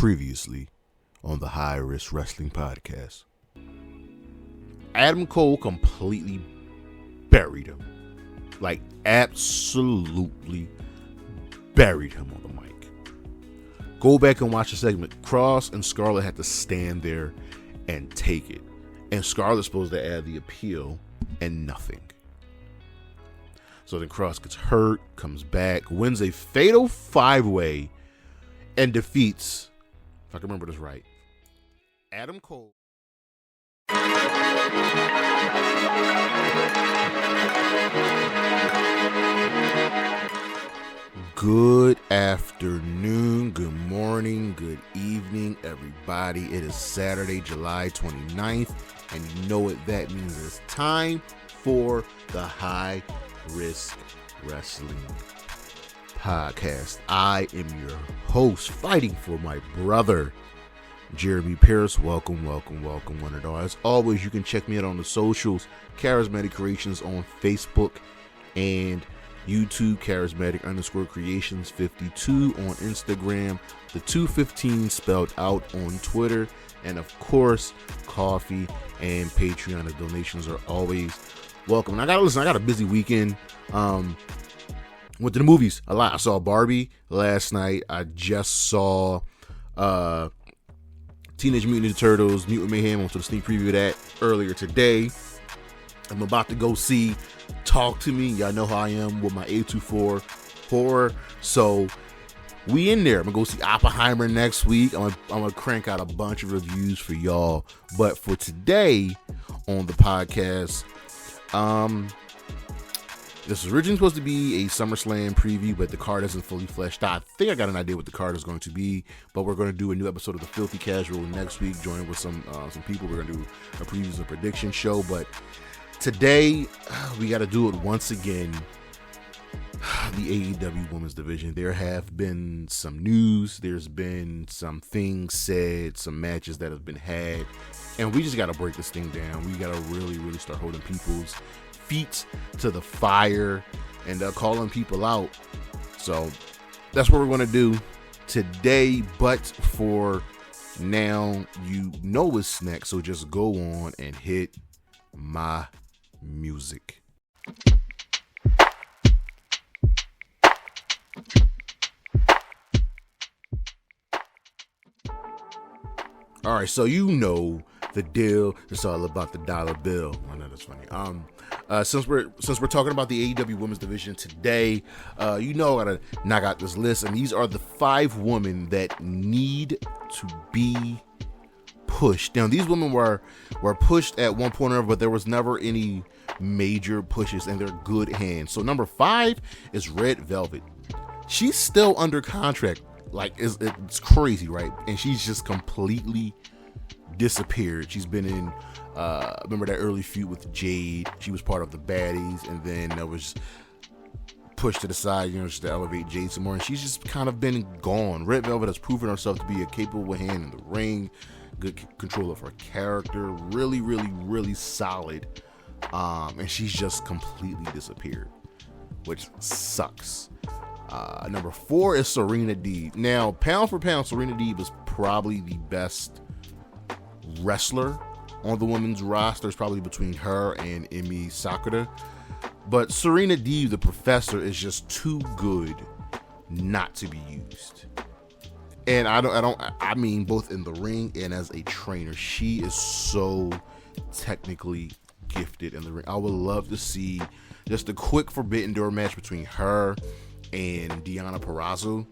Previously on the High Risk Wrestling Podcast. Adam Cole completely buried him. Like, absolutely buried him on the mic. Go back and watch the segment. Cross and Scarlett had to stand there and take it. And Scarlett's supposed to add the appeal and nothing. So then Cross gets hurt, comes back, wins a fatal 5-way, and defeats, if I can remember this right, Adam Cole. Good afternoon, good morning, good evening, everybody. It is Saturday, July 29th, and you know what that means. It's time for the High Risk Wrestling Podcast. I am your host, fighting for my brother, Jeremy Pierce. Welcome, one and all. As always, you can check me out on the socials, Charismatic Creations on Facebook and YouTube, Charismatic_Creations 52 on Instagram, the 215 spelled out on Twitter, and of course, coffee and Patreon. The donations are always welcome. And I got a busy weekend. Went to the movies a lot. I saw Barbie last night. I just saw Teenage Mutant Ninja Turtles, Mutant Mayhem. I went to the sneak preview of that earlier today. I'm about to go see Talk to Me. Y'all know how I am with my A24 horror. So we in there. I'm gonna go see Oppenheimer next week. I'm gonna crank out a bunch of reviews for y'all. But for today on the podcast, this was originally supposed to be a SummerSlam preview, but the card isn't fully fleshed out. I think I got an idea what the card is going to be, but we're going to do a new episode of the Filthy Casual next week, joined with some people. We're going to do a previews and prediction show, but today we got to do it once again. The AEW Women's Division. There have been some news. There's been some things said, some matches that have been had, and we just got to break this thing down. We got to really start holding people's feet to the fire and calling people out. So that's what we're going to do today. But for now, you know what's next. So just go on and hit my music. All right, so you know the deal. It's all about the dollar bill. I know that's funny. Since we're talking about the AEW Women's Division today, you know I gotta knock out this list, and these are the 5 women that need to be pushed. Now, these women were pushed at one point or another, but there was never any major pushes, and they're good hands. So number 5 is Red Velvet. She's still under contract. Like, it's crazy, right? And she's just completely disappeared. She's been in remember that early feud with Jade. She was part of the baddies, and then that was pushed to the side, just to elevate Jade some more, and she's just kind of been gone. Red Velvet has proven herself to be a capable hand in the ring, good control of her character, really solid, and she's just completely disappeared, which sucks. Number 4 is Serena Deeb. Now, pound for pound, Serena Deeb is probably the best wrestler on the women's roster. It's probably between her and Emi Sakura. But Serena Deeb, the professor, is just too good not to be used. And I mean both in the ring and as a trainer. She is so technically gifted in the ring. I would love to see just a quick Forbidden Door match between her and Deonna Purrazzo,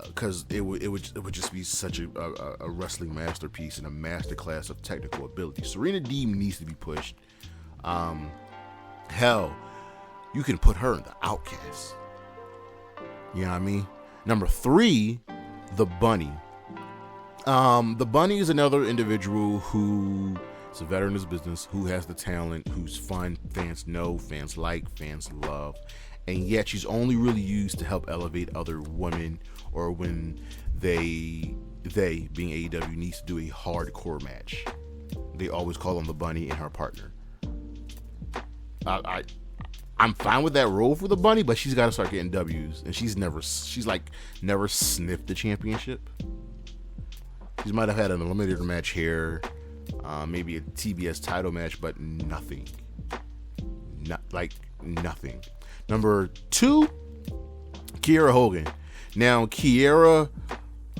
because it would just be such a wrestling masterpiece and a masterclass of technical ability. Serena Deeb needs to be pushed. Hell, you can put her in the Outcast. You know what I mean? Number 3, the Bunny. The Bunny is another individual who is a veteran in his business, who has the talent, who's fun, fans know, fans like, fans love. And yet she's only really used to help elevate other women, or when they being AEW needs to do a hardcore match. They always call on the Bunny and her partner. I'm fine with that role for the Bunny, but she's got to start getting W's, and she's never sniffed the championship. She might have had an eliminator match here, maybe a TBS title match, but nothing. Nothing. Number 2, Kiera Hogan. Now, Kiera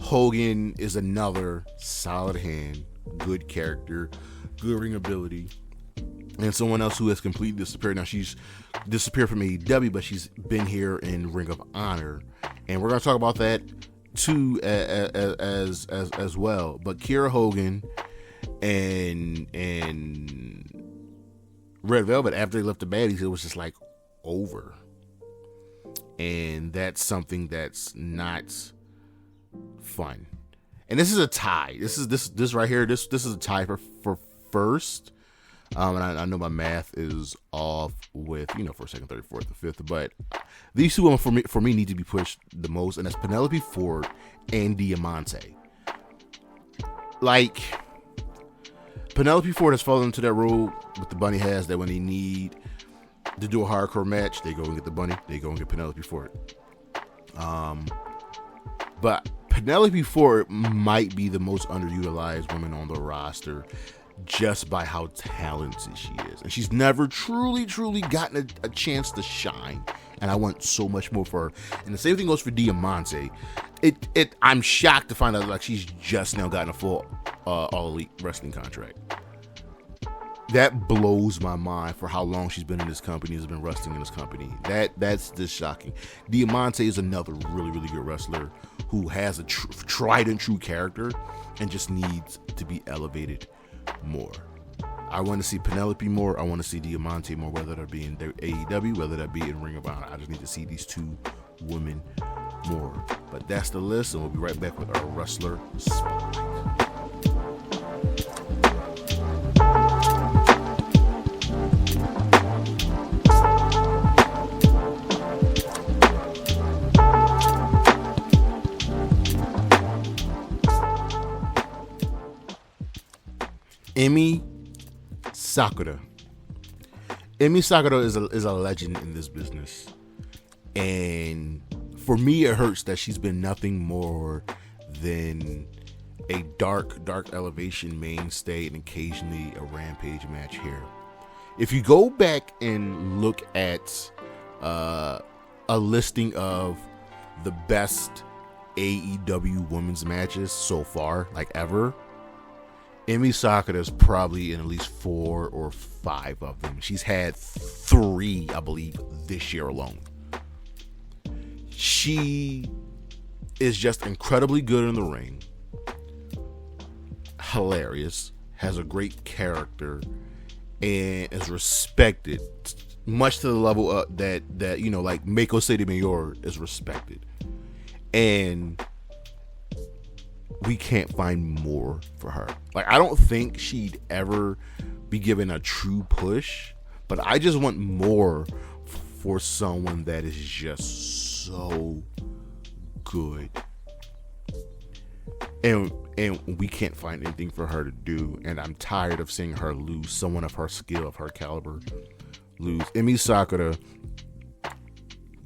Hogan is another solid hand, good character, good ring ability, and someone else who has completely disappeared. Now, she's disappeared from AEW, but she's been here in Ring of Honor, and we're going to talk about that too as well. But Kiera Hogan and Red Velvet, after they left the baddies, it was just like over, and that's something that's not fun. And this is a tie. This right here. This is a tie for first. And I know my math is off with first, second, third, fourth, and fifth, but these two women for me need to be pushed the most, and that's Penelope Ford and Diamante. Like, Penelope Ford has fallen into that role with the Bunny has, that when they need to do a hardcore match, they go and get the Bunny, they go and get Penelope Ford. But Penelope Ford might be the most underutilized woman on the roster, just by how talented she is, and she's never truly gotten a chance to shine, and I want so much more for her. And the same thing goes for Diamante. I'm shocked to find out like she's just now gotten a full All Elite wrestling contract. That blows my mind for how long she's been in this company, has been wrestling in this company. That's just shocking. Diamante is another really good wrestler who has a tried and true character and just needs to be elevated more. I want to see Penelope more. I want to see Diamante more, whether that be in AEW, whether that be in Ring of Honor. I just need to see these two women more. But that's the list, and we'll be right back with our wrestler spotlight. Emi Sakura. Emi Sakura is a legend in this business, and for me it hurts that she's been nothing more than a dark elevation mainstay and occasionally a Rampage match here. If you go back and look at a listing of the best AEW women's matches so far, like ever, Emi Sakura is probably in at least 4 or 5 of them. She's had 3, I believe, this year alone. She is just incredibly good in the ring, hilarious, has a great character, and is respected, much to the level that like Meiko City Mayor is respected. And we can't find more for her. Like, I don't think she'd ever be given a true push, but I just want more for someone that is just so good. And we can't find anything for her to do, and I'm tired of seeing her lose, someone of her skill, of her caliber, lose. Emi Sakura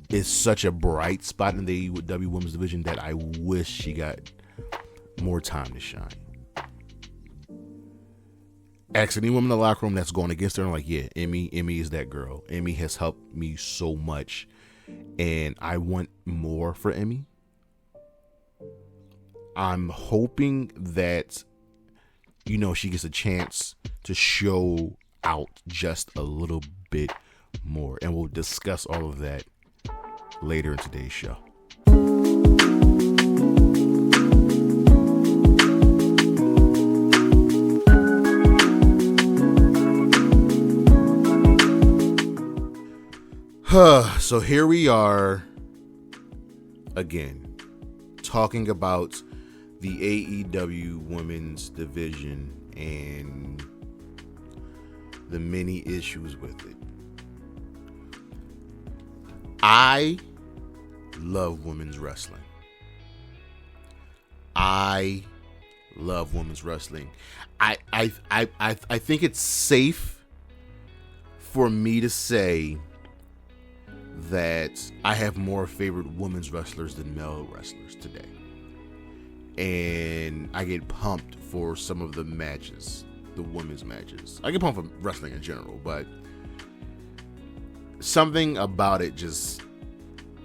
is such a bright spot in the AEW Women's Division that I wish she got more time to shine. Ask any woman in the locker room that's going against her, and like, yeah, Emi is that girl. Emi has helped me so much, and I want more for Emi. I'm hoping that she gets a chance to show out just a little bit more, and we'll discuss all of that later in today's show. So here we are again, talking about the AEW Women's Division and the many issues with it. I love women's wrestling. I think it's safe for me to say that I have more favorite women's wrestlers than male wrestlers today. And I get pumped for some of the matches, the women's matches. I get pumped for wrestling in general, but something about it just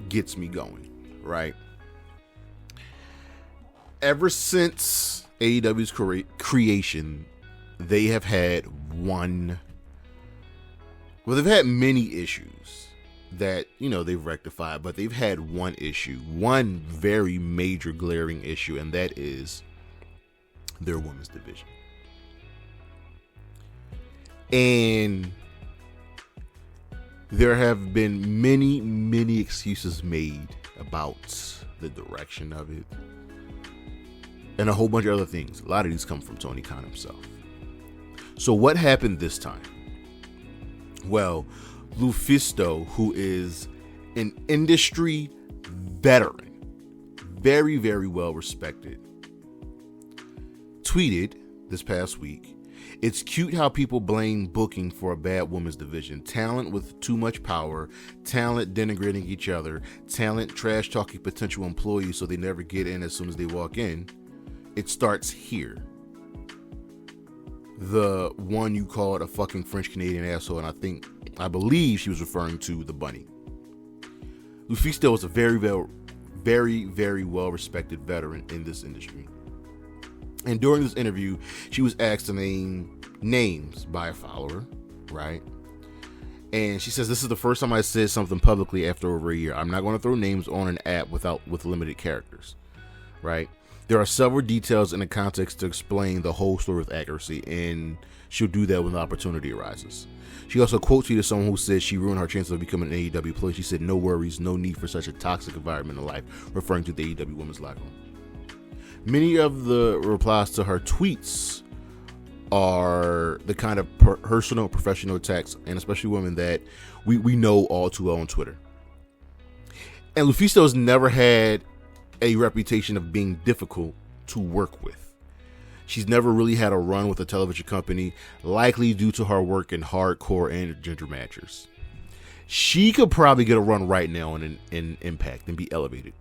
gets me going, right? Ever since AEW's creation, they have had they've had many issues that, they've rectified, but they've had one issue, one very major glaring issue, and that is their women's division. And there have been many, many excuses made about the direction of it and a whole bunch of other things. A lot of these come from Tony Khan himself. So what happened this time? Well, Lufisto, who is an industry veteran, very, very well respected, tweeted this past week, "It's cute how people blame booking for a bad women's division. Talent with too much power, talent denigrating each other, talent trash talking potential employees so they never get in as soon as they walk in. It starts here." The one you called a fucking French Canadian asshole, and I believe she was referring to the bunny. Lufisto is a very, very, very, very well respected veteran in this industry. And during this interview, she was asked to name names by a follower, right? And she says, "This is the first time I said something publicly after over a year. I'm not going to throw names on an app with limited characters," right? There are several details in the context to explain the whole story with accuracy, and she'll do that when the opportunity arises. She also quote tweeted someone who said she ruined her chances of becoming an AEW employee. She said, "No worries, no need for such a toxic environment in life," referring to the AEW women's locker room. Many of the replies to her tweets are the kind of personal, professional attacks, and especially women, that we know all too well on Twitter. And Lufisto has never had a reputation of being difficult to work with. She's never really had a run with a television company, likely due to her work in hardcore and gender matches. She could probably get a run right now in Impact and be elevated.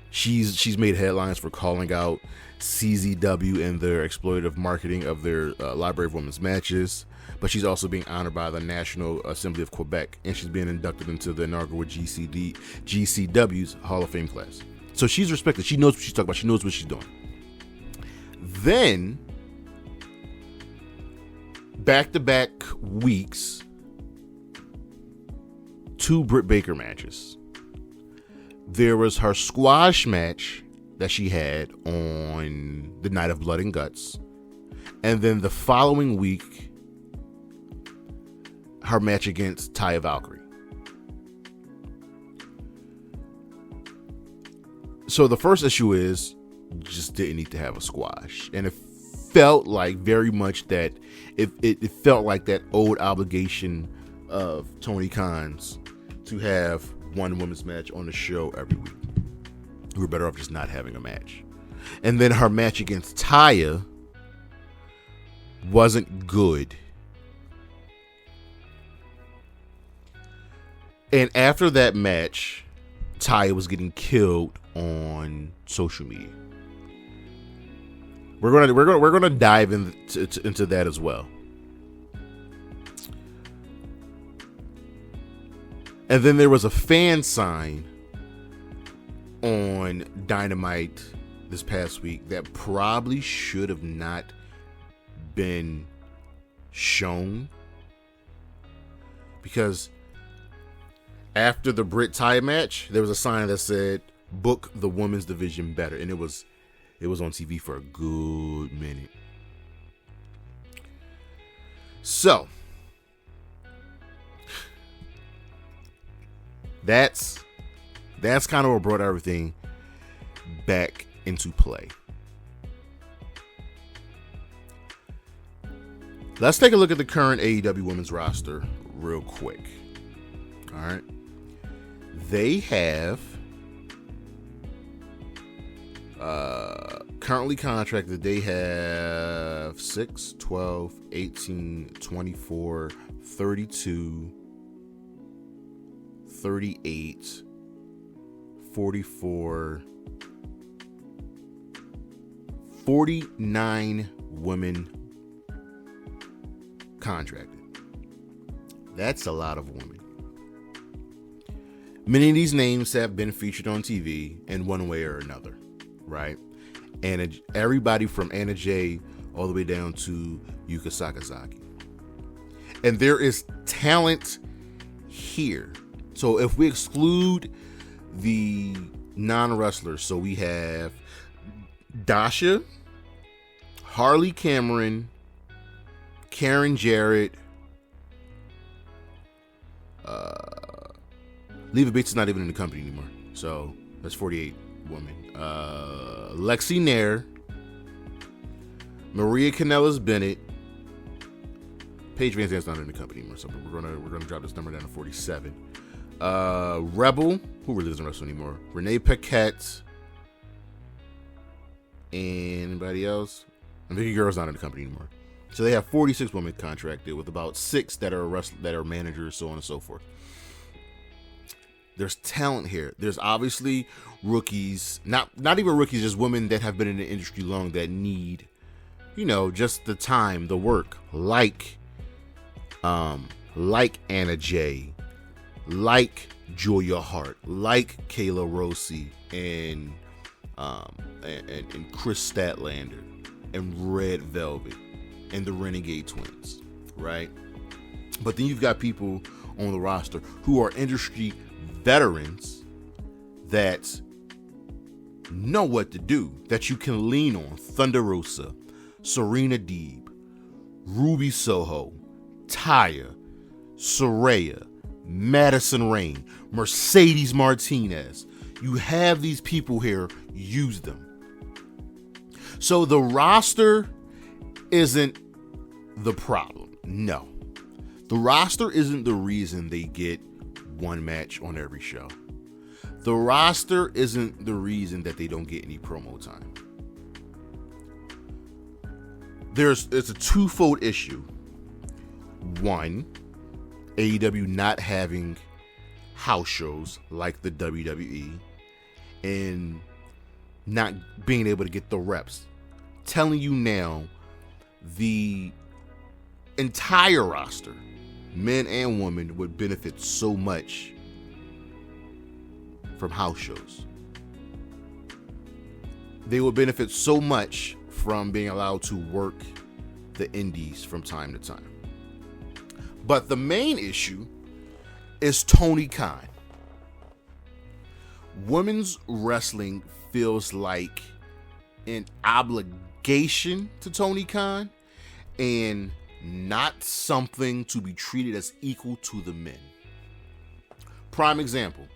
She's made headlines for calling out CZW and their exploitative marketing of their Library of Women's matches, but she's also being honored by the National Assembly of Quebec, and she's being inducted into the inaugural GCW's Hall of Fame class. So she's respected. She knows what she's talking about. She knows what she's doing. Then, back-to-back weeks, 2 Britt Baker matches. There was her squash match that she had on the night of Blood and Guts. And then the following week, her match against Taya Valkyrie. So the first issue is, just didn't need to have a squash. And it felt like very much that it felt like that old obligation of Tony Khan's to have one women's match on the show every week. We were better off just not having a match. And then her match against Taya wasn't good. And after that match, Taya was getting killed on social media. We're gonna dive into that as well. And then there was a fan sign on Dynamite this past week that probably should have not been shown, because after the Britt Taya match, there was a sign that said, "Book the women's division better," and it was on TV for a good minute. So that's kind of what brought everything back into play. Let's take a look at the current AEW women's roster real quick. All right. They have currently contracted, they have 6, 12, 18, 24, 32, 38, 44, 49 women contracted. That's a lot of women. Many of these names have been featured on TV in one way or another, right? And everybody from Anna Jay all the way down to Yuka Sakazaki. And there is talent here. So if we exclude the non-wrestlers, so we have Dasha, Harley Cameron, Karen Jarrett, Leva Bates is not even in the company anymore, so that's 48 women. Lexi Nair, Maria Kanellis Bennett, Paige Van Zant's not in the company anymore, so we're gonna drop this number down to 47. Rebel, who really doesn't wrestle anymore. Renee Paquette, and anybody else? And Vicky Guerrero's not in the company anymore. So they have 46 women contracted, with about 6 that are managers, so on and so forth. There's talent here. There's obviously rookies, not even rookies, just women that have been in the industry long that need, just the time, the work, like Anna Jay, like Julia Hart, like Kayla Rossi, and Chris Statlander, and Red Velvet, and the Renegade Twins, right? But then you've got people on the roster who are industry veterans that know what to do, that you can lean on. Thunder Rosa, Serena Deeb, Ruby Soho, Taya, Saraya, Madison Rain, Mercedes Martinez. You have these people here, use them. So the roster isn't the problem. No. The roster isn't the reason they get one match on every show. The roster isn't the reason that they don't get any promo time. It's a twofold issue. One, AEW not having house shows like the WWE and not being able to get the reps. Telling you now, the entire roster, men and women, would benefit so much from house shows. They would benefit so much from being allowed to work the indies from time to time. But the main issue is Tony Khan. Women's wrestling feels like an obligation to Tony Khan and not something to be treated as equal to the men. Prime example,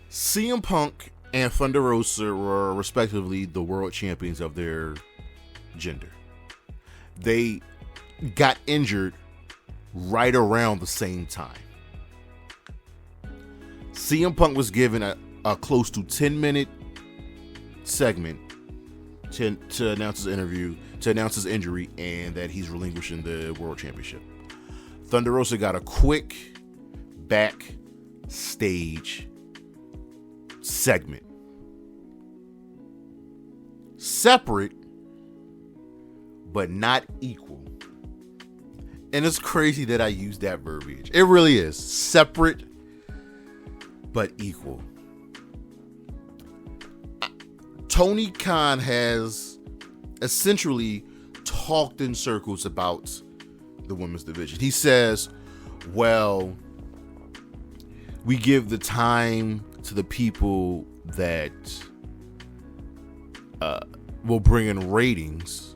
CM Punk and Thunder Rosa were respectively the world champions of their gender. They got injured right around the same time. CM Punk was given a close to 10-minute segment to announce his injury, and that he's relinquishing the world championship. Thunder Rosa got a quick backstage segment, separate but not equal. And it's crazy that I use that verbiage. It really is. Separate but equal. Tony Khan has essentially talked in circles about the women's division. He says, well, we give the time to the people that will bring in ratings,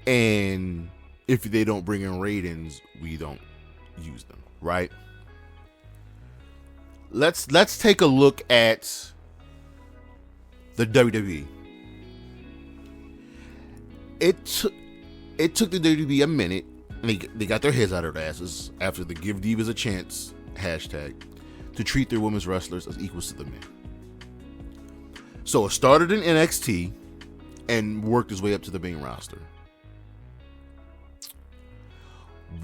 and if they don't bring in ratings, we don't use them, right? Let's take a look at the WWE. It took the WWE a minute, and they got their heads out of their asses after the Give Divas a Chance hashtag to treat their women's wrestlers as equals to the men. So it started in NXT and worked its way up to the main roster.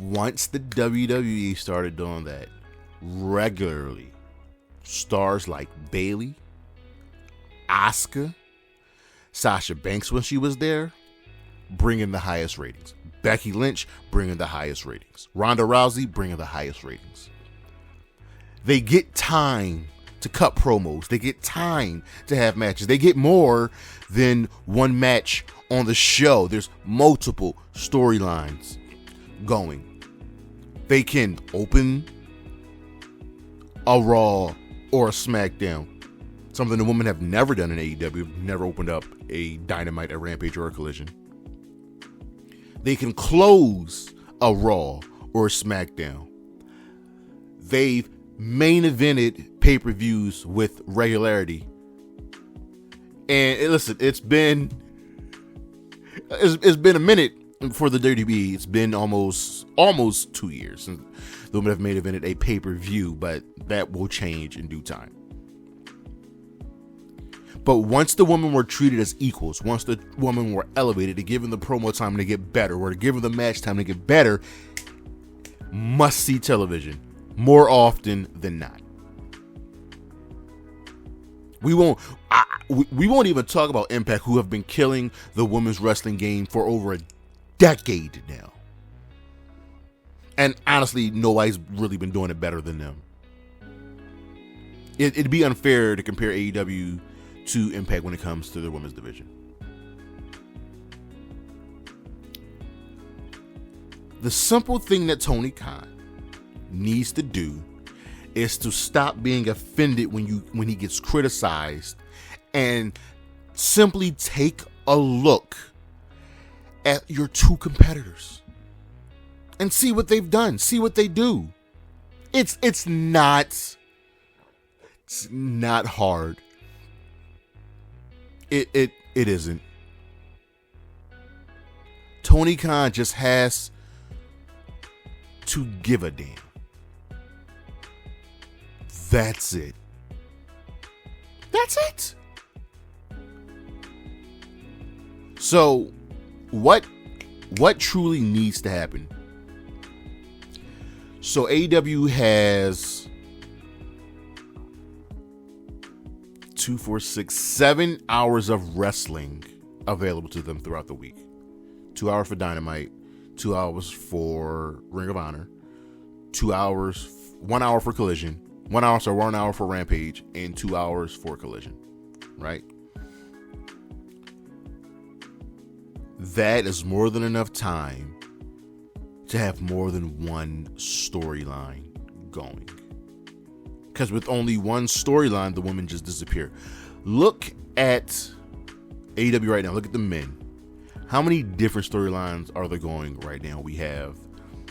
Once the WWE started doing that regularly, stars like Bayley, Asuka, Sasha Banks when she was there, bringing the highest ratings. Becky Lynch bringing the highest ratings. Ronda Rousey bringing the highest ratings. They get time to cut promos. They get time to have matches. They get more than one match on the show. There's multiple storylines going. They can open a Raw or a SmackDown. Something the women have never done in AEW. Never opened up a Dynamite, a Rampage, or a Collision. They can close a Raw or a SmackDown. They've main evented pay-per-views with regularity. And listen, it's been a minute for the WWE. It's been almost 2 years since the women have main evented a pay-per-view, but that will change in due time. But once the women were treated as equals, once the women were elevated, to give them the promo time to get better, or to give them the match time to get better, must-see television more often than not. We won't even talk about Impact, who have been killing the women's wrestling game for over a decade now. And honestly, nobody's really been doing it better than them. It'd be unfair to compare AEW to Impact when it comes to the women's division. The simple thing that Tony Khan needs to do is to stop being offended when he gets criticized, and simply take a look at your two competitors and see what they've done, see what they do. It's not hard. It isn't. Tony Khan just has to give a damn. That's it. That's it. So, what truly needs to happen? So AEW has 7 hours of wrestling available to them throughout the week. 2 hours for Dynamite, 2 hours for Ring of Honor, 1 hour for Collision, 1 hour for Rampage, and 2 hours for Collision, right? That is more than enough time to have more than one storyline going. Because with only one storyline, the women just disappear. Look at AEW right now. Look at the men. How many different storylines are there going right now? We have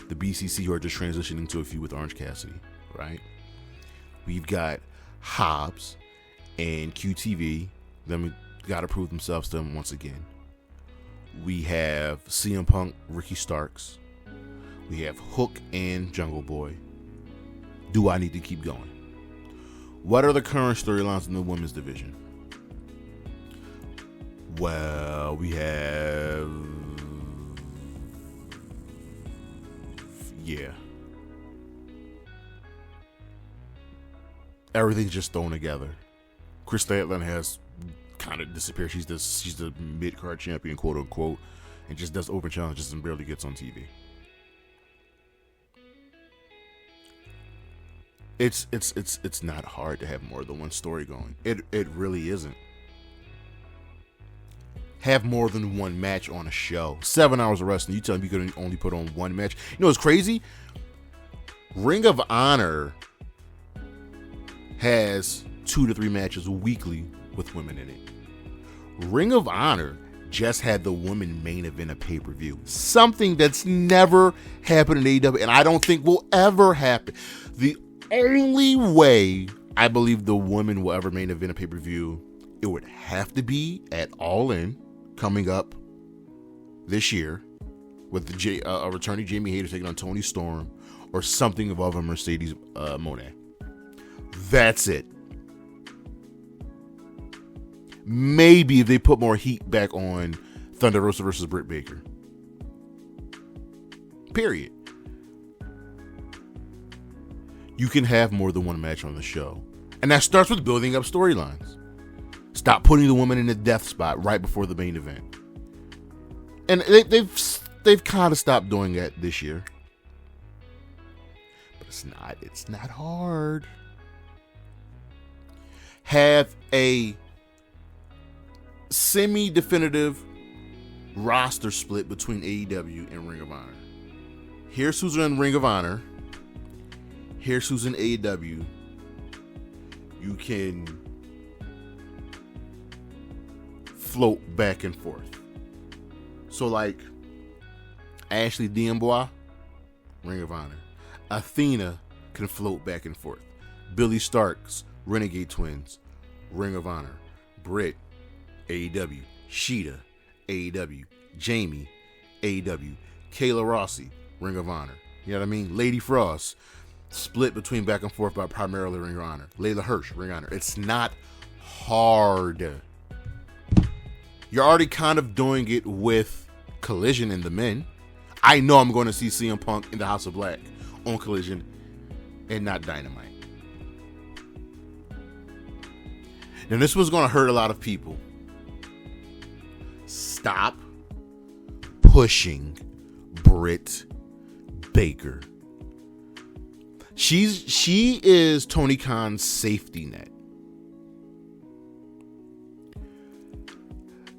the BCC, who are just transitioning to a feud with Orange Cassidy, right? We've got Hobbs and QTV. Them got to prove themselves to them once again. We have CM Punk, Ricky Starks. We have Hook and Jungle Boy. Do I need to keep going? What are the current storylines in the women's division? Well, we have... yeah. Everything's just thrown together. Chris Statlander has kind of disappeared. She's the mid-card champion, quote unquote, and just does open challenges and barely gets on TV. It's not hard to have more than one story going. It really isn't. Have more than one match on a show. 7 hours of wrestling. You tell me you could only put on one match. You know what's crazy? Ring of Honor has 2 to 3 matches weekly with women in it. Ring of Honor just had the women main event a pay-per-view. Something that's never happened in AEW, and I don't think will ever happen. The only way I believe the women will ever main event a pay-per-view, it would have to be at All In, coming up this year, with a returning Jamie Hayter taking on Toni Storm, or something involving Mercedes Moné. That's it. Maybe if they put more heat back on Thunder Rosa versus Britt Baker. Period. You can have more than one match on the show. And that starts with building up storylines. Stop putting the woman in the death spot right before the main event. And they've kind of stopped doing that this year. But it's not hard. Have a semi-definitive roster split between AEW and Ring of Honor. Here's who's in Ring of Honor. Here's who's in AEW. You can float back and forth. So like Ashley D'Amboise, Ring of Honor. Athena can float back and forth. Billy Starks, Renegade Twins, Ring of Honor. Britt, AEW. Sheeta, AEW. Jamie, AEW. Kayla Rossi, Ring of Honor. You know what I mean? Lady Frost, split between back and forth by primarily Ring of Honor. Layla Hirsch, Ring of Honor. It's not hard. You're already kind of doing it with Collision in the men. I know I'm going to see CM Punk in the House of Black on Collision and not Dynamite. Now this was going to hurt a lot of people. Stop pushing Britt Baker. She is Tony Khan's safety net.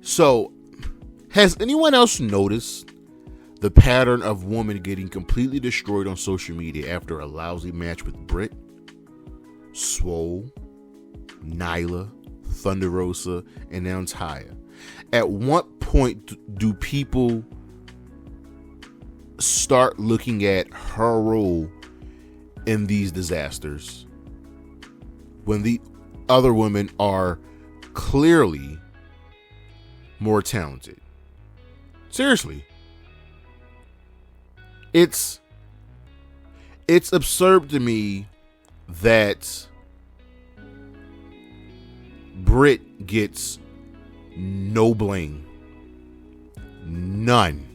So, has anyone else noticed the pattern of women getting completely destroyed on social media after a lousy match with Britt, Swole, Nyla, Thunder Rosa, and now Taya? At what point do people start looking at her role in these disasters when the other women are clearly more talented? Seriously. It's absurd to me that Britt gets no blame. None.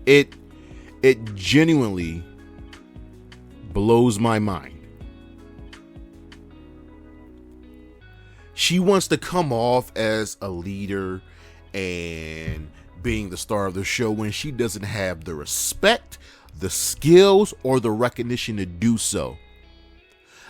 It genuinely blows my mind. She wants to come off as a leader and being the star of the show when she doesn't have the respect, the skills, or the recognition to do so.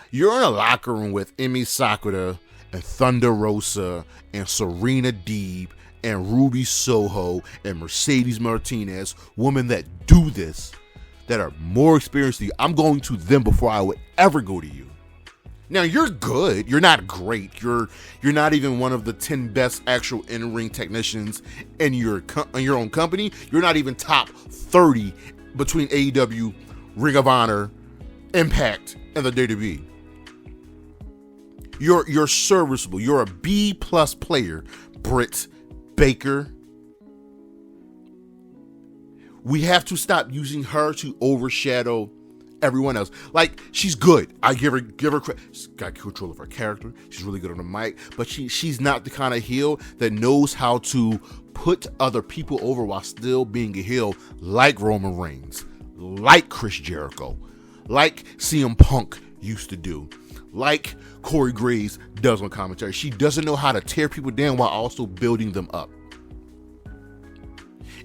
You're in a locker room with Emi Sakura and Thunder Rosa and Serena Deeb and Ruby Soho and Mercedes Martinez, women that do this, that are more experienced than you. I'm going to them before I would ever go to you. Now, you're good. You're not great. You're not even one of the 10 best actual in-ring technicians in your own company. You're not even top 30 between AEW, Ring of Honor, Impact, and the WWE. You're serviceable. You're a B+ player, Britt Baker. We have to stop using her to overshadow everyone else. Like, she's good. I give her credit. She's got control of her character. She's really good on the mic, but she's not the kind of heel that knows how to put other people over while still being a heel, like Roman Reigns, like Chris Jericho, like CM Punk used to do, like Corey Graves does on commentary. She doesn't know how to tear people down while also building them up.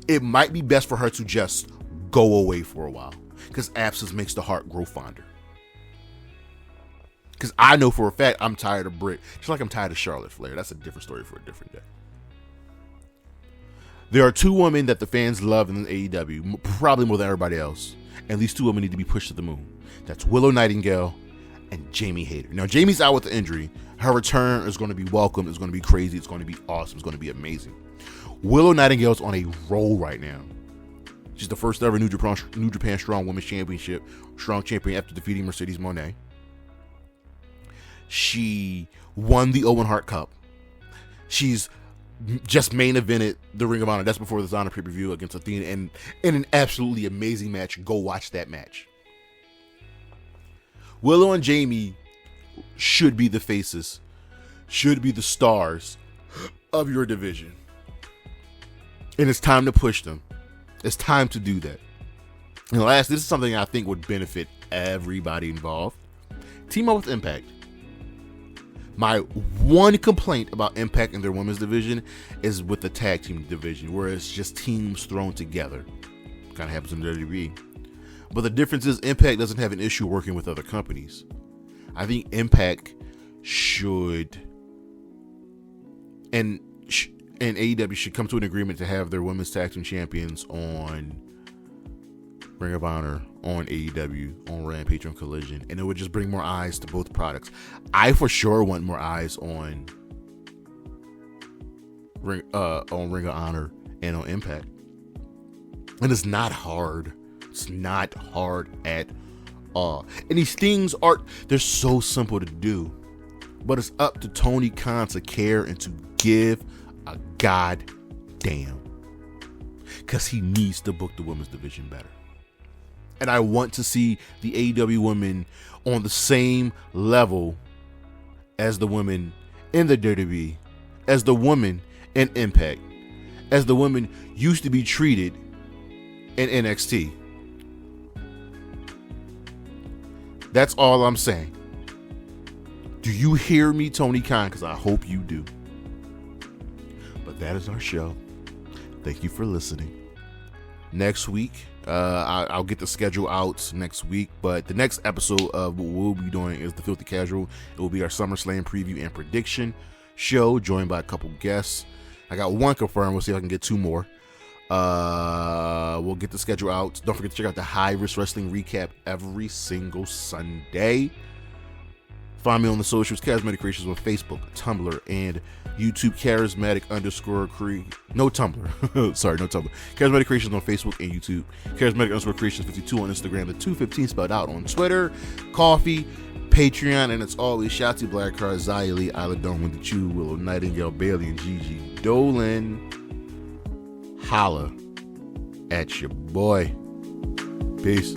It might be best for her to just go away for a while, because absence makes the heart grow fonder. Because I know for a fact I'm tired of Britt. Just like I'm tired of Charlotte Flair. That's a different story for a different day. There are two women that the fans love in AEW, probably more than everybody else. And these two women need to be pushed to the moon. That's Willow Nightingale and Jamie Hayter. Now, Jamie's out with the injury. Her return is going to be welcome. It's going to be crazy. It's going to be awesome. It's going to be amazing. Willow Nightingale's on a roll right now. She's the first ever New Japan Strong Women's Championship Strong Champion after defeating Mercedes Moné. She won the Owen Hart Cup. She's just main evented the Ring of Honor. That's before the Honor pay-per-view against Athena. And in an absolutely amazing match. Go watch that match. Willow and Jamie should be the faces, should be the stars of your division. And it's time to push them. It's time to do that. And last, this is something I think would benefit everybody involved. Team up with Impact. My one complaint about Impact and their women's division is with the tag team division, where it's just teams thrown together. Kind of happens in WWE. But the difference is Impact doesn't have an issue working with other companies. I think Impact should, and AEW should come to an agreement to have their women's tag team champions on Ring of Honor, on AEW, on Rampage, on Collision, and it would just bring more eyes to both products. I for sure want more eyes on Ring of Honor and on Impact. And it's not hard. It's not hard at all. And these things they're so simple to do. But it's up to Tony Khan to care and to give a goddamn. Because he needs to book the women's division better. And I want to see the AEW women on the same level as the women in the WWE, as the women in Impact, as the women used to be treated in NXT. That's all I'm saying. Do you hear me, Tony Khan? Because I hope you do. But that is our show. Thank you for listening. Next week, I'll get the schedule out next week, but the next episode of what we'll be doing is the Filthy Casual. It will be our SummerSlam preview and prediction show, joined by a couple guests. I got one confirmed. We'll see if I can get two more. We'll get the schedule out. Don't forget to check out the High Risk Wrestling Recap every single Sunday. Find me on the socials, Charismatic Creations on Facebook, Tumblr, and YouTube, Charismatic no Tumblr. Sorry, no Tumblr. Charismatic Creations on Facebook and YouTube. Charismatic Creations 52 on Instagram. The 215 spelled out on Twitter. Coffee, Patreon, and it's always Shotzi Blackheart, Zaya Lee, Isla Dawn, Wendy Chu, Willow Nightingale, Bailey, and Gigi Dolan. Holla at your boy. Peace.